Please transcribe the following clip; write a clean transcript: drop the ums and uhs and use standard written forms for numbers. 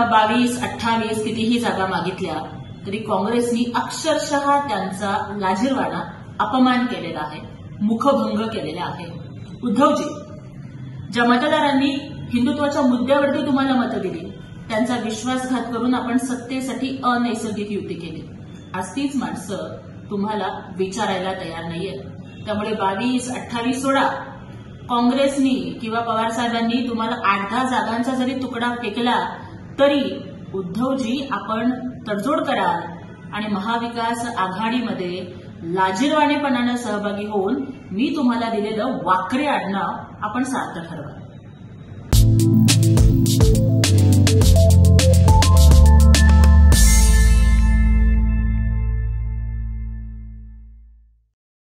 22, 28 कितीही जागा मागितल्या तरी काँग्रेसनी अक्षरशः त्यांचा लाजिरवाणा अपमान केलेला आहे, मुखभंग केलेला आहे. उद्धवजी, ज्या मतदारांनी हिंदुत्वाच्या मुद्द्यावरती तुम्हाला मतं दिली त्यांचा विश्वासघात करून आपण सत्तेसाठी अनैसर्गिक युती केली. आज तीच माणसं तुम्हाला विचारायला तयार नाहीये. त्यामुळे 22, 28 सोडा, काँग्रेसनी किंवा पवारसाहेबांनी तुम्हाला 8-10 जागांचा जरी तुकडा फेकला तरी उद्धवजी आपण तडजोड कराल आणि महाविकास आघाडीमध्ये लाजिरवाणेपणानं सहभागी होऊन मी तुम्हाला दिलेलं वाकरे आडनाव आपण सार्थ ठरवा.